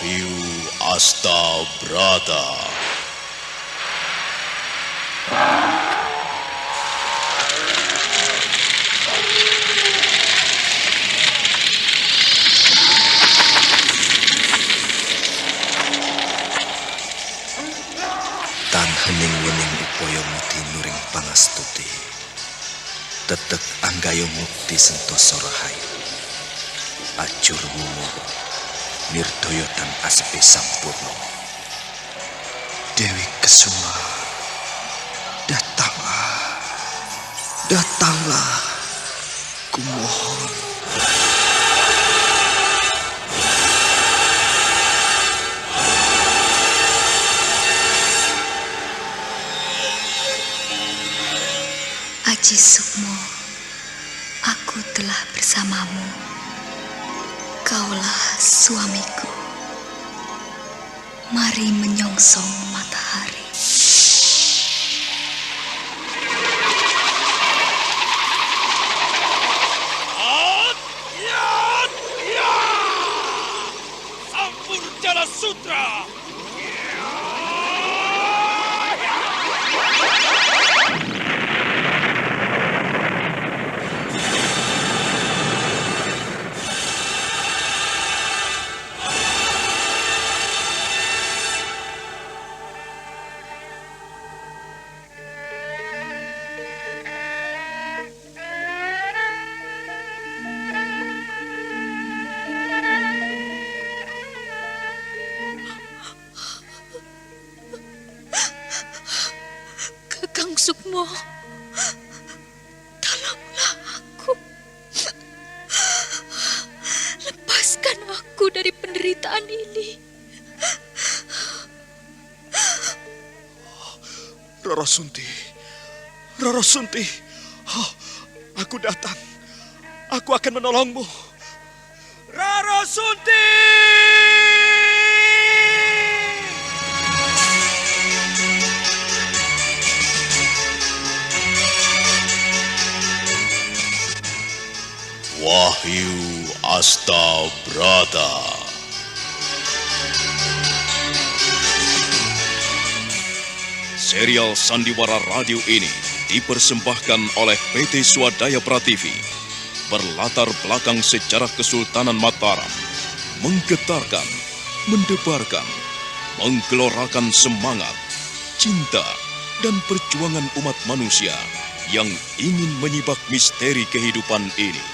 Wahyu Astabrata. Tan hening-wening upaya muti nuring pangastuti. Tetek anggayo mukti sentosa rahayu. Ajur mumu nirdaya tan asepe sampurna. Dewi Kesuma, datanglah, kumohon. Aji Sukmo, aku telah bersamamu. Kaulah suamiku. Mari menyongsong matahari. Sampur Jala Sutra. Kakang Sukmo, tolonglah aku. Lepaskan aku dari penderitaan ini. Rara Sunti, aku datang. Aku akan menolongmu. Rara Sunti! Wahyu Astabrata. Serial Sandiwara Radio ini dipersembahkan oleh PT Swadaya Prativi. Berlatar belakang sejarah Kesultanan Mataram. Menggetarkan, mendebarkan, menggelorakan semangat, cinta, dan perjuangan umat manusia yang ingin menyibak misteri kehidupan ini.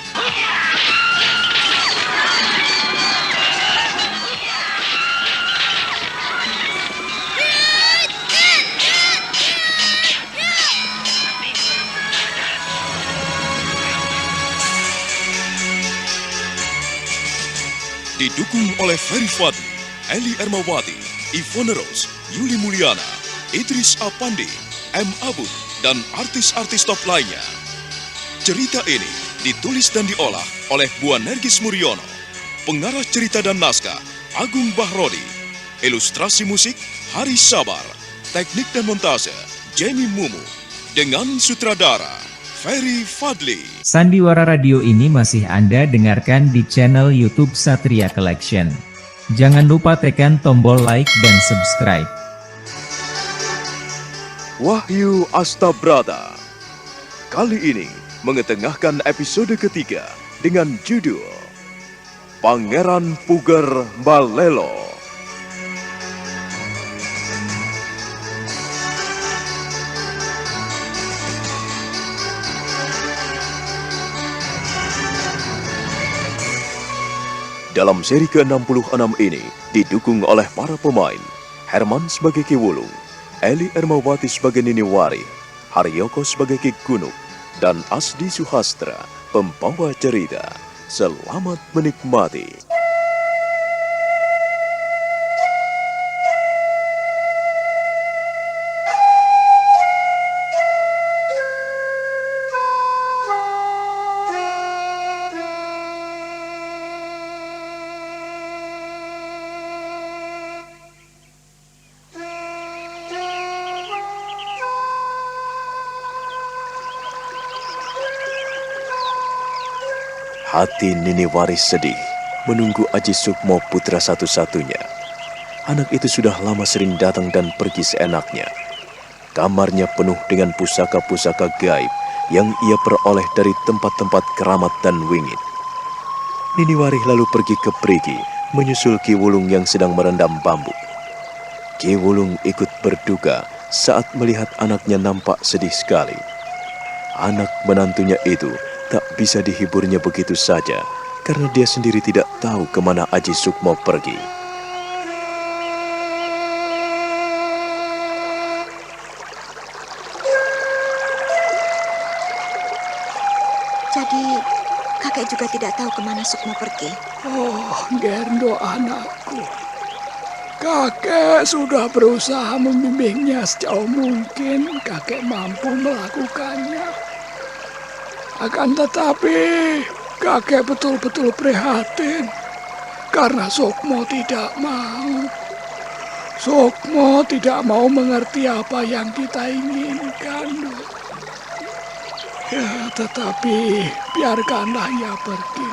Didukung oleh Ferry Fadli, Eli Ermawati, Ivone Rose, Yuli Mulyana, Idris Apandi, M. Abud, dan artis-artis top lainnya. Cerita ini ditulis dan diolah oleh Bu Nergis Muriono. Pengarah cerita dan naskah Agung Bahrodi. Ilustrasi musik Hari Sabar. Teknik dan montase Jamie Mumu. Dengan sutradara Ferry Fadli. Sandiwara Radio ini masih Anda dengarkan di channel YouTube Satria Collection. Jangan lupa tekan tombol like dan subscribe. Wahyu Astabrata. Kali ini mengetengahkan episode ketiga dengan judul Pangeran Puger Balelo. Dalam seri ke-66 ini didukung oleh para pemain Herman sebagai Ki Wulung, Eli Ermawati sebagai Nini Wari, Haryoko sebagai Ki Gunuk, dan Asdi Suhastra, pembawa cerita. Selamat menikmati. Hati Nini Waris sedih menunggu Aji Sukmo putra satu-satunya Anak itu sudah lama sering datang dan pergi seenaknya. Kamarnya penuh dengan pusaka-pusaka gaib yang ia peroleh dari tempat-tempat keramat dan wingit. Nini Warih lalu pergi ke Prigi menyusul Ki Wulung yang sedang merendam bambu. Ki Wulung ikut berduka saat melihat anaknya nampak sedih sekali. Anak menantunya itu tak bisa dihiburnya begitu saja karena dia sendiri tidak tahu kemana Aji Sukmo pergi. Jadi, kakek juga tidak tahu kemana Sukmo pergi. Oh, Gerndo anakku. Kakek sudah berusaha membimbingnya sejauh mungkin kakek mampu melakukannya. Akan tetapi, kakek betul-betul prihatin karena Sukmo tidak mau. Sukmo tidak mau mengerti apa yang kita inginkan. Ya, tetapi biarkanlah ia pergi.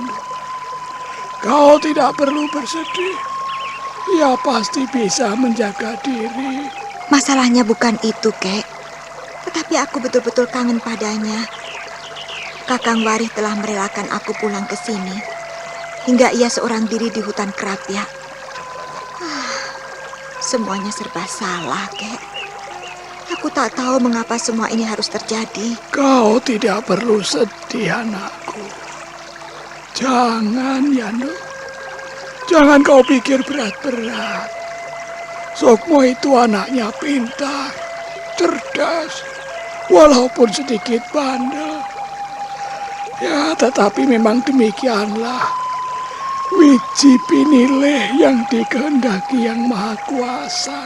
Kau tidak perlu bersedih. Ia pasti bisa menjaga diri. Masalahnya bukan itu, Kek. Tetapi aku betul-betul kangen padanya. Kakang Warih telah merelakan aku pulang ke sini. Hingga ia seorang diri di hutan Kerapia. Semuanya serba salah, Kek. Aku tak tahu mengapa semua ini harus terjadi. Kau tidak perlu sedih, anakku. Jangan, Yando. Jangan kau pikir berat-berat. Sukmo itu anaknya pintar, cerdas, walaupun sedikit bandel. Ya, tetapi memang demikianlah. Wiji pinilih yang dikehendaki Yang Maha Kuasa.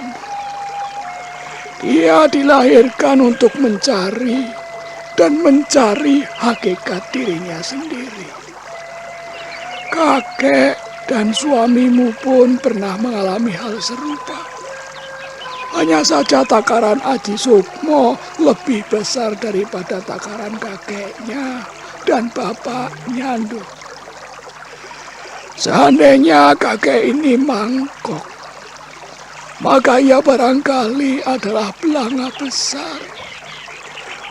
Dia dilahirkan untuk mencari dan mencari hakikat dirinya sendiri. Kakek dan suamimu pun pernah mengalami hal serupa. Hanya saja takaran Aji Sukmo lebih besar daripada takaran kakeknya dan bapaknya. Seandainya kakek ini mangkok, maka ia barangkali adalah belanga besar.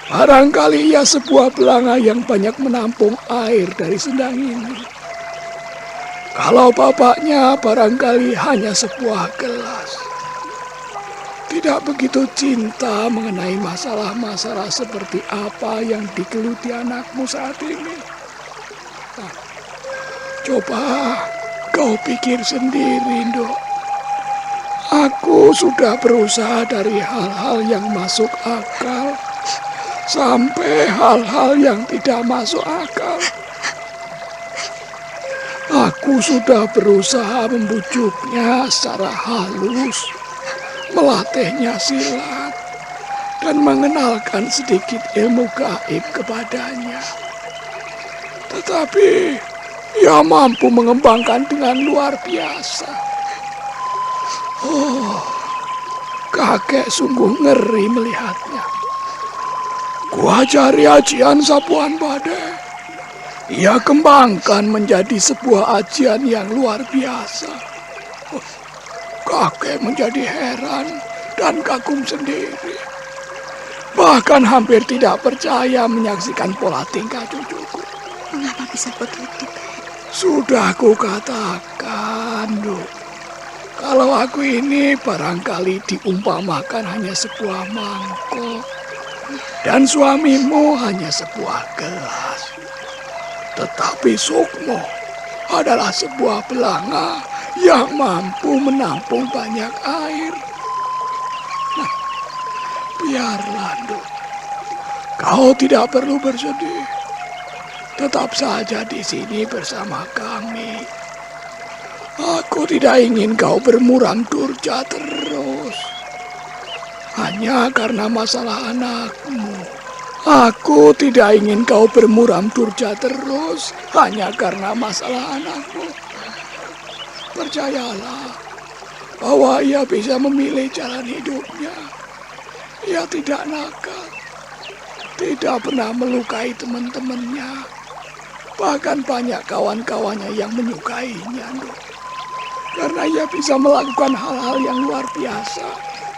Barangkali ia sebuah belanga yang banyak menampung air dari sendang ini. Kalau bapaknya barangkali hanya sebuah gelas. Tidak begitu cinta mengenai masalah-masalah seperti apa yang digeluti anakmu saat ini. Nah, coba kau pikir sendiri, Nduk. Aku sudah berusaha dari hal-hal yang masuk akal sampai hal-hal yang tidak masuk akal. Aku sudah berusaha membujuknya secara halus, melatihnya silat, dan mengenalkan sedikit ilmu gaib kepadanya. Tetapi ia mampu mengembangkan dengan luar biasa. Oh, kakek sungguh ngeri melihatnya. Kuajari ajian sapuan badai. Ia kembangkan menjadi sebuah ajian yang luar biasa. Oh, kakek menjadi heran dan kagum sendiri. Bahkan hampir tidak percaya menyaksikan pola tingkah cucuku. Mengapa bisa begitu, Kek? Sudah kukatakan, Nduk. Kalau aku ini barangkali diumpamakan hanya sebuah mangkok dan suamimu hanya sebuah gelas. Tetapi Sukmo adalah sebuah belanga yang mampu menampung banyak air. Nah, biarlah, Nduk. Kau tidak perlu bersedih. Tetap saja di sini bersama kami. Aku tidak ingin kau bermuram durja terus. Hanya karena masalah anakmu. Aku tidak ingin kau bermuram durja terus. Hanya karena masalah anakmu. Percayalah bahwa ia bisa memilih jalan hidupnya. Ia tidak nakal. Tidak pernah melukai teman-temannya. Bahkan banyak kawan-kawannya yang menyukainya, Nduk. karena ia bisa melakukan hal-hal yang luar biasa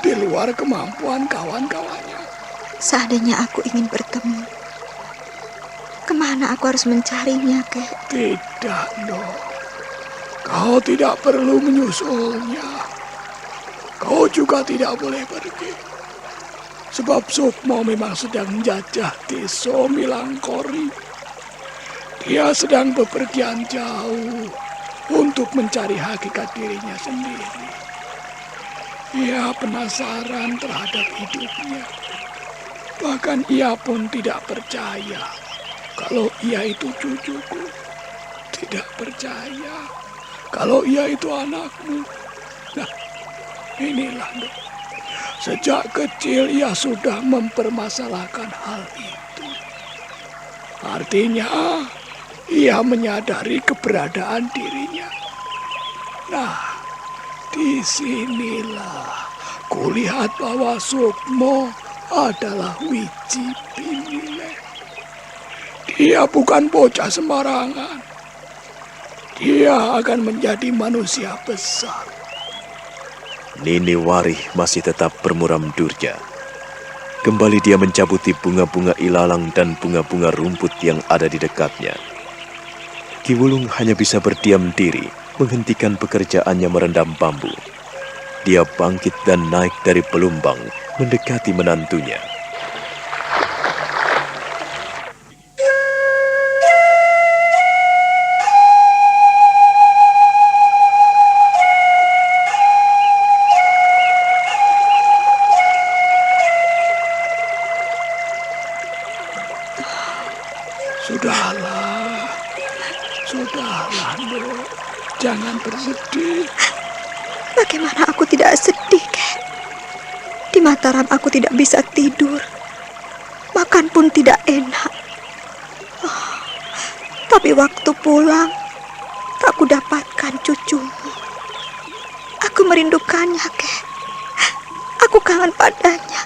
di luar kemampuan kawan-kawannya. Seandainya aku ingin bertemu, kemana aku harus mencarinya, Kek? Tidak, Ndok. Kau tidak perlu menyusulnya. Kau juga tidak boleh pergi. Sebab Sukmo memang sedang menjajah desa Milangkori. Dia sedang bepergian jauh untuk mencari hakikat dirinya sendiri. Ia penasaran terhadap hidupnya. Bahkan ia pun tidak percaya kalau ia itu cucuku. Tidak percaya kalau ia itu anakmu. Nah, inilah, Ndok. Sejak kecil ia sudah mempermasalahkan hal itu. Artinya, ia menyadari keberadaan dirinya. Nah, disinilah kulihat bahwa Sukmo adalah wiji pinileh. Dia bukan bocah sembarangan. Dia akan menjadi manusia besar. Nini Warih masih tetap bermuram durja. Kembali dia mencabuti bunga-bunga ilalang dan bunga-bunga rumput yang ada di dekatnya. Ki Wulung hanya bisa berdiam diri, menghentikan pekerjaannya merendam bambu. Dia bangkit dan naik dari pelumbang, mendekati menantunya. Sudahlah, Ndok. Jangan bersedih. Bagaimana aku tidak sedih, Kek? Di Mataram aku tidak bisa tidur. Makan pun tidak enak. Oh, tapi waktu pulang, tak ku dapatkan cucumu. Aku merindukannya, Kek. Aku kangen padanya.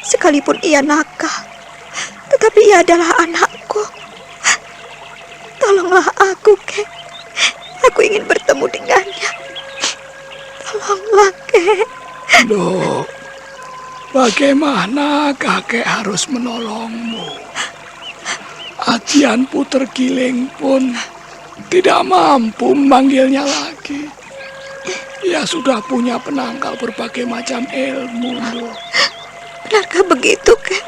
Sekalipun ia nakal, tetapi ia adalah anakku. Tolonglah aku, Kek. Aku ingin bertemu dengannya. Tolonglah, Kek. Ndok, bagaimana kakek harus menolongmu? Ajian Puter Giling pun tidak mampu memanggilnya lagi. Ia sudah punya penangkal berbagai macam ilmu, Ndok. Benarkah begitu, Kek?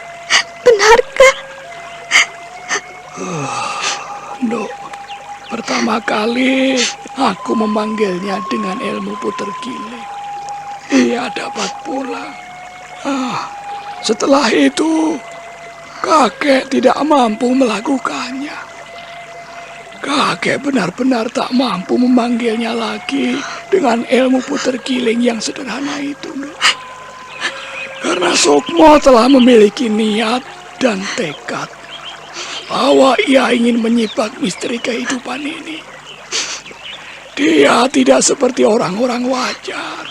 Benarkah? Ndok, pertama kali aku memanggilnya dengan ilmu Puter Giling. Ia dapat pulang. Setelah itu, kakek tidak mampu melakukannya. Kakek benar-benar tak mampu memanggilnya lagi dengan ilmu Puter Giling yang sederhana itu, Ndok. Karena Sukmo telah memiliki niat dan tekad bahwa ia ingin menyipak misteri kehidupan ini. Dia tidak seperti orang-orang wajar.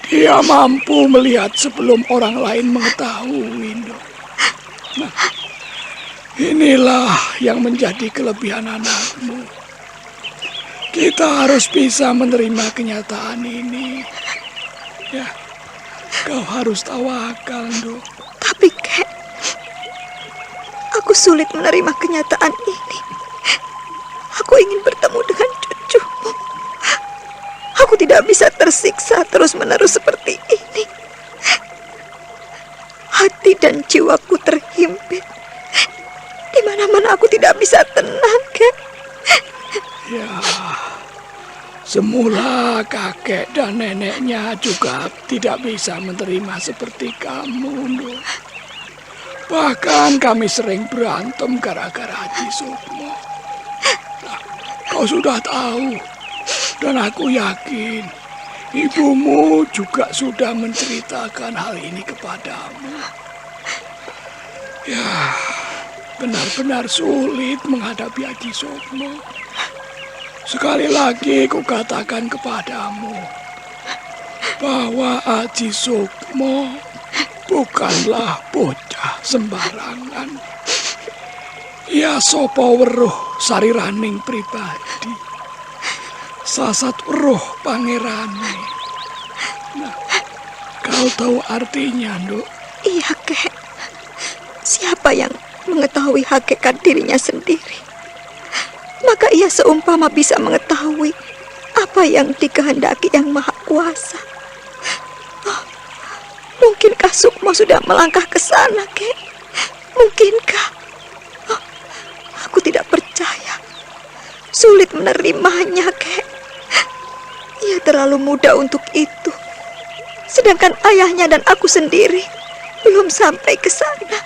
Dia mampu melihat sebelum orang lain mengetahui, Ndok. Nah, inilah yang menjadi kelebihan anakmu. Kita harus bisa menerima kenyataan ini. Ya, kau harus tawakal, Ndok. Tapi, Kek, aku sulit menerima kenyataan ini. Aku ingin bertemu dengan cucumu. Aku tidak bisa tersiksa terus-menerus seperti ini. Hati dan jiwaku terhimpit. Di mana-mana aku tidak bisa tenang, Kek. Ya, semula kakek dan neneknya juga tidak bisa menerima seperti kamu, Ndok. Bahkan kami sering berantem gara-gara Haji Sukmo. Nah, kau sudah tahu, dan aku yakin ibumu juga sudah menceritakan hal ini kepadamu. Ya, benar-benar sulit menghadapi Haji Sukmo. Sekali lagi kukatakan kepadamu bahwa Haji Sukmo bukanlah bocah sembarangan. Ia sopo weruh sariraning pribadi. salah satu roh pangeran. Nah, kau tahu artinya, Nduk? Iya, Kek. Siapa yang mengetahui hakikat dirinya sendiri, maka ia seumpama bisa mengetahui apa yang dikehendaki Yang Maha Kuasa. Oh, mungkinkah Sukmo sudah melangkah ke sana, Kek? Mungkinkah? Oh, aku tidak percaya. Sulit menerimanya, Kek. Ia terlalu muda untuk itu. Sedangkan ayahnya dan aku sendiri belum sampai ke sana.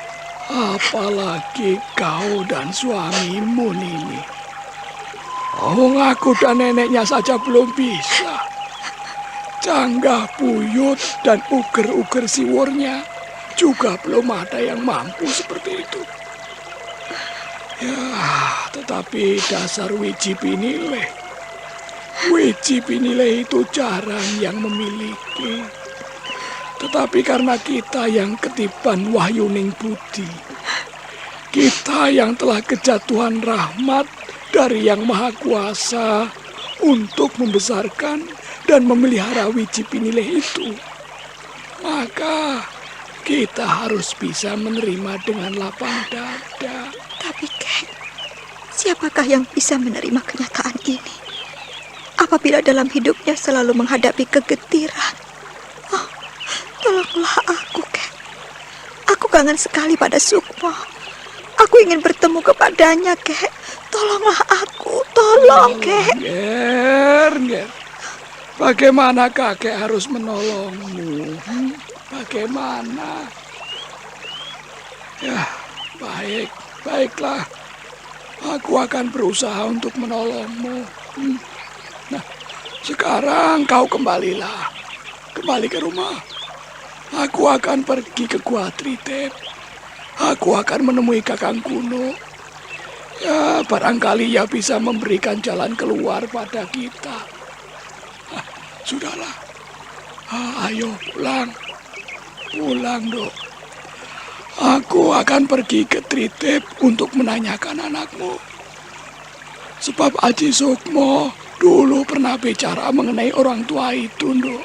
Apalagi kau dan suamimu, Nini. Oh, aku dan neneknya saja belum bisa. Canggah Buyut dan uger-uger siwurnya juga belum ada yang mampu seperti itu. Ya, tetapi dasar Wiji Pinileh. Wiji Pinileh itu jarang yang memiliki. Tetapi karena kita yang ketiban wahyuning budi, kita yang telah kejatuhan rahmat dari Yang Maha Kuasa untuk membesarkan dan memelihara Wiji Pinileh itu, maka kita harus bisa menerima dengan lapang dada. Tapi, Kek, siapakah yang bisa menerima kenyataan ini apabila dalam hidupnya selalu menghadapi kegetiran? Oh, tolonglah aku, Kek. Aku kangen sekali pada Sukmo. Aku ingin bertemu kepadanya, Kek. Tolonglah aku, tolong, Kek. Nger. Bagaimana kakek harus menolongmu? Bagaimana? Ya, baiklah. Aku akan berusaha untuk menolongmu. Nah, sekarang kau kembalilah. Kembali ke rumah. Aku akan pergi ke Gua Tritip. Aku akan menemui Kakang Kuno. Ya, barangkali ia bisa memberikan jalan keluar pada kita. Sudahlah. Ayo pulang. Pulang, Dok. Aku akan pergi ke Tritip untuk menanyakan anakmu. Sebab Aji Sukmo dulu pernah bicara mengenai orang tua itu, Dok.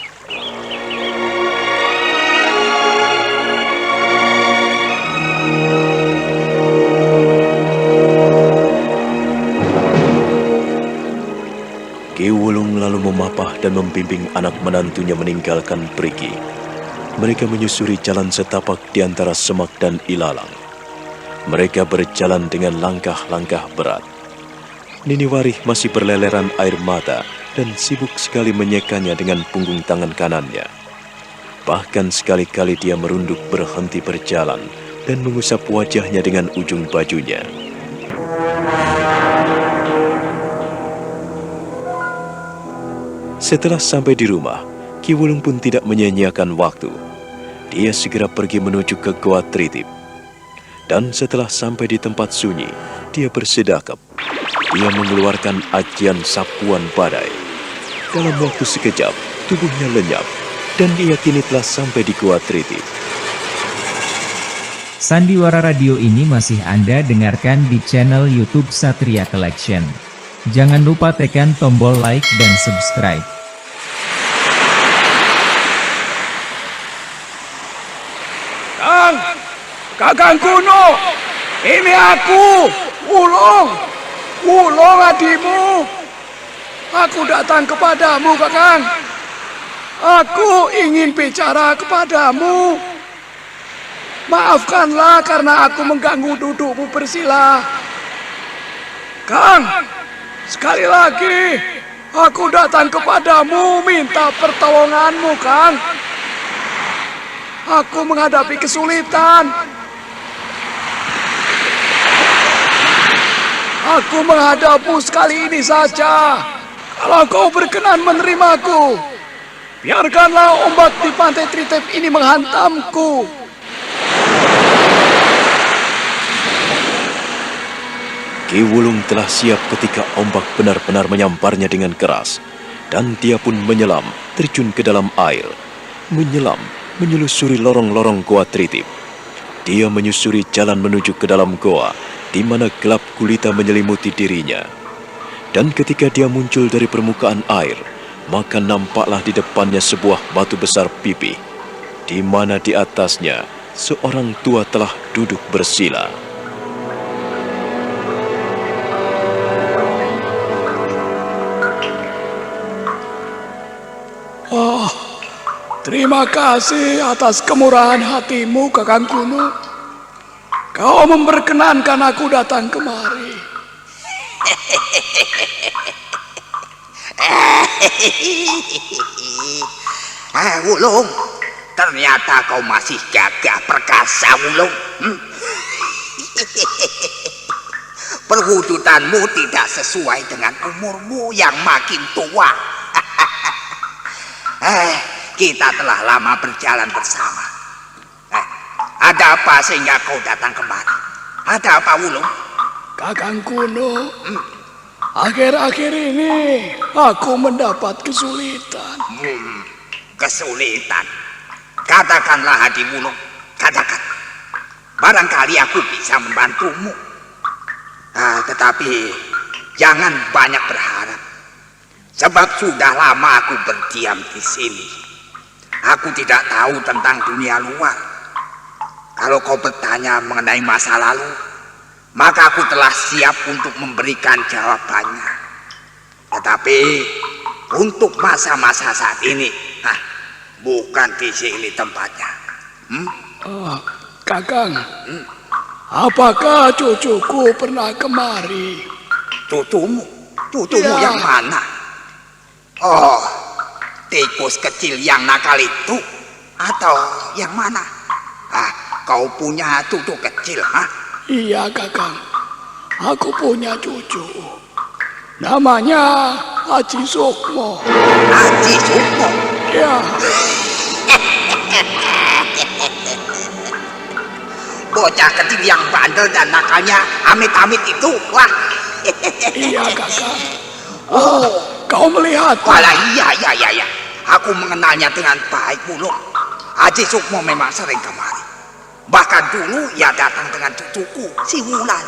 Ki Wulung lalu memapah dan membimbing anak menantunya meninggalkan perigi. Mereka menyusuri jalan setapak di antara semak dan ilalang. Mereka berjalan dengan langkah-langkah berat. Nini Warih masih berleleran air mata dan sibuk sekali menyekanya dengan punggung tangan kanannya. Bahkan sekali-kali dia merunduk berhenti berjalan dan mengusap wajahnya dengan ujung bajunya. Setelah sampai di rumah, Ki Wulung pun tidak menyia-nyiakan waktu. Dia segera pergi menuju ke Goa Tritip. Dan setelah sampai di tempat sunyi, dia bersedekap. Dia mengeluarkan ajian sapuan badai. Dalam waktu sekejap, tubuhnya lenyap, dan ia kini telah sampai di Goa Tritip. Sandiwara radio ini masih Anda dengarkan di channel YouTube Satria Collection. Jangan lupa tekan tombol like dan subscribe. Kakang Kuno, ini aku, Wulung adikmu. Aku datang kepadamu, Kakang. Aku ingin bicara kepadamu. Maafkanlah karena aku mengganggu dudukmu bersila. Kang, sekali lagi, aku datang kepadamu minta pertolonganmu, Kang. Aku menghadapi kesulitan. Aku menghadapmu sekali ini saja. Kalau kau berkenan menerimaku, biarkanlah ombak di pantai Tritip ini menghantamku. Ki Wulung telah siap ketika ombak benar-benar menyamparnya dengan keras. Dan dia pun menyelam, terjun ke dalam air. Menyelam, menyelusuri lorong-lorong Goa Tritip. Dia menyusuri jalan menuju ke dalam goa, di mana gelap gulita menyelimuti dirinya. Dan ketika dia muncul dari permukaan air, maka nampaklah di depannya sebuah batu besar pipih, di mana di atasnya seorang tua telah duduk bersila. Oh, terima kasih atas kemurahan hatimu, Kakang Kuno. Kau memperkenankan aku datang kemari. Wulung, ternyata kau masih gagah perkasa, Wulung. Perwujudanmu tidak sesuai dengan umurmu yang makin tua. Kita telah lama berjalan bersama. Ada apa sehingga kau datang kemari? Ada apa, Wulung? Kakang Kuno, akhir-akhir ini aku mendapat kesulitan. Kesulitan? Katakanlah, Hadi Wulung, katakan. Barangkali aku bisa membantumu. Tetapi jangan banyak berharap. Sebab sudah lama aku berdiam di sini. Aku tidak tahu tentang dunia luar. Kalau kau bertanya mengenai masa lalu, maka aku telah siap untuk memberikan jawabannya. Tetapi untuk masa-masa saat ini, bukan di sini tempatnya. Kakang, apakah cucuku pernah kemari? Cucumu? Cucumu yang mana? Oh, tikus kecil yang nakal itu? Atau yang mana? Kau punya cucu kecil, Iya, Kakang. Aku punya cucu. Namanya Haji Sukmo. Haji Sukmo? Ya. Bocah kecil yang bandel dan nakalnya amit-amit itu, wah. Iya, Kakang. Kau melihat? Walah, iya. Aku mengenalnya dengan baik, Wulung. Haji Sukmo memang sering kemari. Bahkan dulu ia datang dengan cucuku, si Wulan.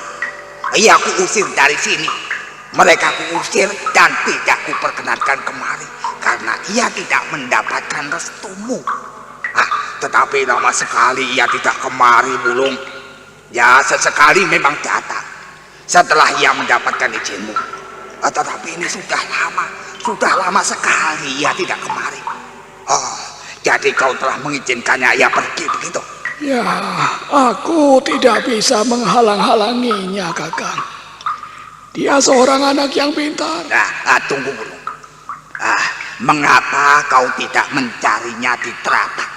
Ia kuusir dari sini. Mereka kuusir dan tidak kuperkenankan kemari karena ia tidak mendapatkan restumu. Tetapi lama sekali ia tidak kemari, Wulung. Ya, sesekali memang datang setelah ia mendapatkan izinmu. Tetapi ini sudah lama sekali ia tidak kemari. Jadi kau telah mengizinkannya ia pergi begitu? Ya, aku tidak bisa menghalang-halanginya, Kakang. Dia seorang anak yang pintar. Tunggu dulu. Mengapa kau tidak mencarinya di teratak?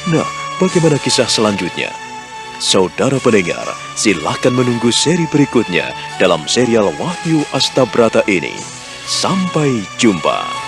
Nah, bagaimana kisah selanjutnya? Saudara pendengar, silahkan menunggu seri berikutnya dalam serial Wahyu Astabrata ini. Sampai jumpa.